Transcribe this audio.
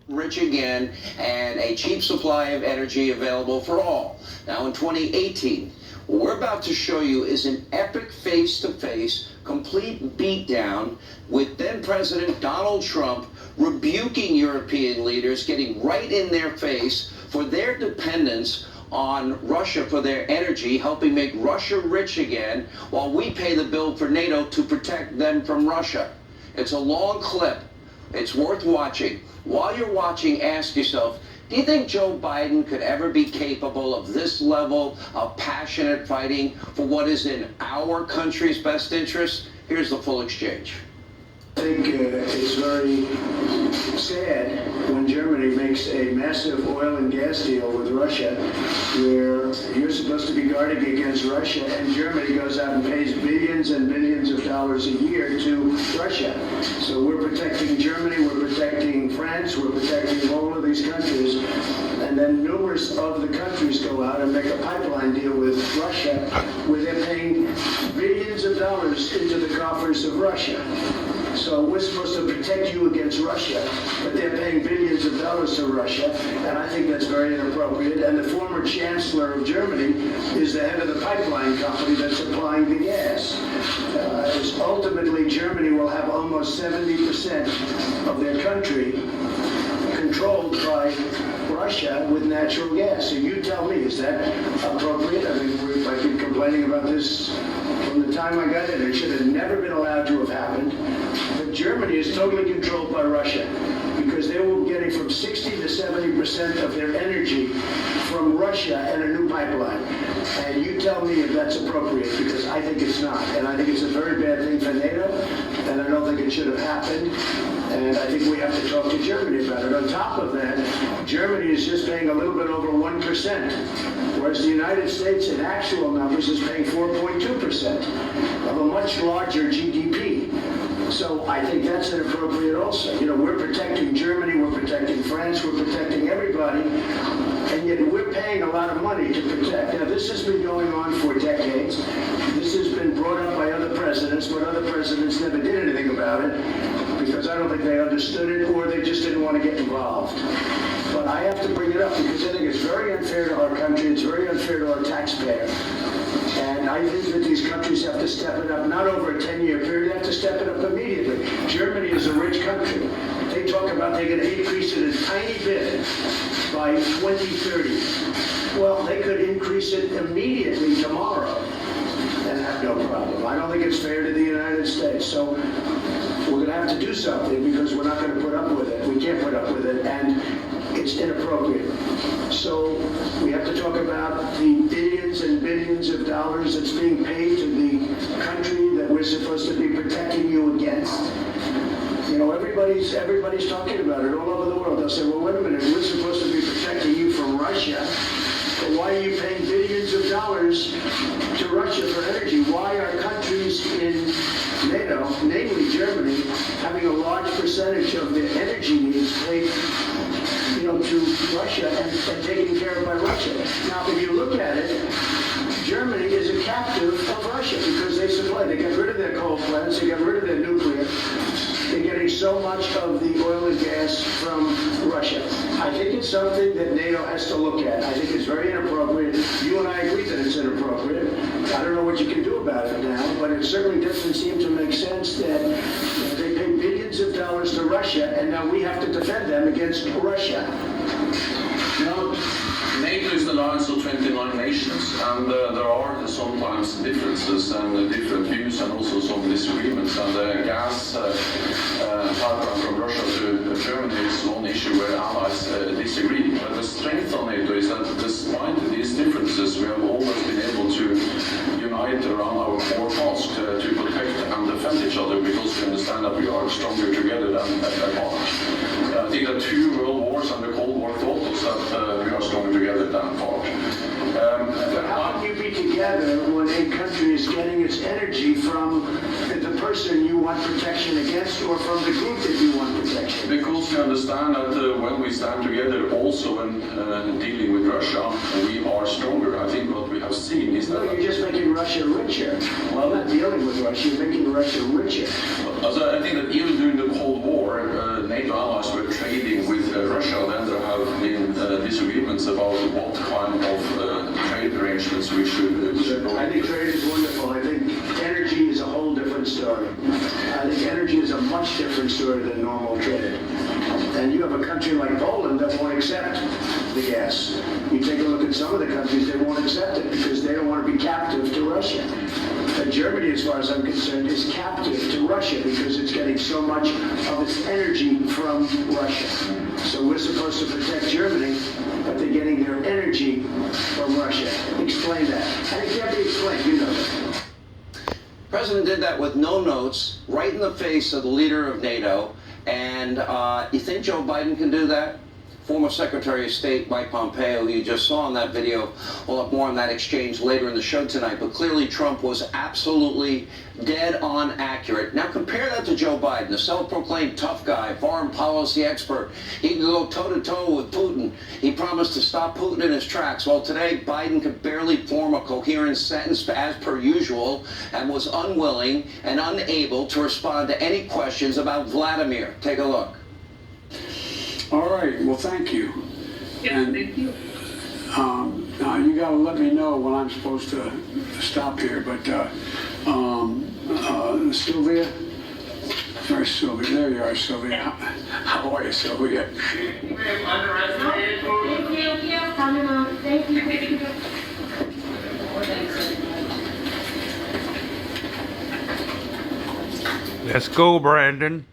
rich again and a cheap supply of energy available for all. Now in 2018, what we're about to show you is an epic face-to-face, complete beatdown with then President Donald Trump rebuking European leaders, getting right in their face for their dependence on Russia for their energy, helping make Russia rich again, while we pay the bill for NATO to protect them from Russia. It's a long clip. It's worth watching. While you're watching, ask yourself, do you think Joe Biden could ever be capable of this level of passionate fighting for what is in our country's best interest? Here's the full exchange. I think it's very sad when Germany makes a massive oil and gas deal with Russia, where you're supposed to be guarding against Russia, and Germany goes out and pays billions and billions of dollars a year to Russia. So we're protecting Germany, we're protecting France, we're protecting all of these countries, and then numerous of the countries go out and make a pipeline deal with Russia, where they're paying billions of dollars into the coffers of Russia. So we're supposed to protect you against Russia, but they're paying billions of dollars to Russia, and I think that's very inappropriate. And the former chancellor of Germany is the head of the pipeline company that's supplying the gas. Ultimately, Germany will have almost 70% of their country controlled by Russia with natural gas. So you tell me, is that appropriate? I mean, I've been complaining about this from the time I got in. It should have never been allowed to have happened. But Germany is totally controlled by Russia because they were getting from 60 to 70% of their energy from Russia and a new pipeline. And you tell me if that's appropriate, because I think it's not. And I think it's a very bad thing for NATO, and I don't think it should have happened. And I think we have to talk to Germany about it. On top of that, Germany is just paying a little bit over 1%, whereas the United States in actual numbers is paying 4.2% of a much larger GDP. So I think that's inappropriate also. You know, we're protecting Germany, we're protecting France, we're protecting everybody, and yet we're paying a lot of money to protect. Now, this has been going on for decades. This has been brought up by other presidents, but other presidents never did anything about it because I don't think they understood it or they just didn't want to get involved. But I have to bring it up because I think it's very unfair to our country, it's very unfair to our taxpayer. And I think that these countries have to step it up, not over a 10-year period, they have to step it up immediately. Germany is a rich country. They talk about they're going to increase it a tiny bit by 2030. Well, they could increase it immediately tomorrow and have no problem. I don't think it's fair to the United States. So we're going to have to do something because we're not going to put up with it. We can't put up with it, and it's inappropriate. So we have to talk about the billions and billions of dollars that's being paid to the country that we're supposed to be protecting you against. You know, everybody's talking about it all over the world. They'll say, well, wait a minute, we're supposed to be protecting you from Russia, but why are you paying billions of dollars to Russia for energy? Why are countries in NATO, namely Germany, having a large percentage of their energy needs paid to Russia and taken care of by Russia? Now, if you look at it, Germany is a captive of Russia because they supply. They got rid of their coal plants, they got rid of their nuclear. They're getting so much of the oil and gas from Russia. I think it's something that NATO has to look at. I think it's very inappropriate. You and I agree that it's inappropriate. I don't know what you can do about it now, but it certainly doesn't seem to make sense that they pay billions of dollars to Russia, and now we have to defend them against Russia. No. NATO is an alliance of 29 nations, and there are sometimes differences and different views and also some disagreements. And the gas pipeline from Russia to Germany is one issue where allies disagree. But the strength of NATO is that despite these differences, we have always been able to unite around our core task to protect and defend each other because we understand that we are stronger together than apart. I think that 2 world wars and the Cold War taught us that we are stronger together than apart. But how can you be together when a country is getting its energy from the person you want protection against or from the group that you want protection? Because we understand that when we stand together also when dealing with Russia, we are stronger. I think what we have seen is that... No, you're just making Russia richer. Well, not dealing with Russia, you're making Russia richer. I think that even during the Cold War, NATO allies were trading with Russia, then there have been disagreements about what kind of trade arrangements we should go I think trade is wonderful. I think energy is a whole different story. I think energy is a much different story than normal trade. And you have a country like Poland that won't accept the gas. You take a look at some of the countries, they won't accept it because they don't want to be captive to Russia. And Germany, as far as I'm concerned, is captive to Russia because it's getting so much of its energy from Russia. So we're supposed to protect Germany, but they're getting their energy from Russia. Explain that. And it can't be explained, you know that. The president did that with no notes, right in the face of the leader of NATO. And you think Joe Biden can do that? Former Secretary of State Mike Pompeo, who you just saw in that video, we'll have more on that exchange later in the show tonight, but clearly Trump was absolutely dead on accurate. Now compare that to Joe Biden, the self-proclaimed tough guy, foreign policy expert. He can go toe-to-toe with Putin. He promised to stop Putin in his tracks. Well, today Biden could barely form a coherent sentence as per usual and was unwilling and unable to respond to any questions about Vladimir. Take a look. All right, well, thank you. Yeah, thank you. Now you gotta let me know when I'm supposed to stop here, but Sylvia? Where's Sylvia? There you are, Sylvia. How are you, Sylvia? Thank you. Coming on. Thank you. Let's go, Brandon.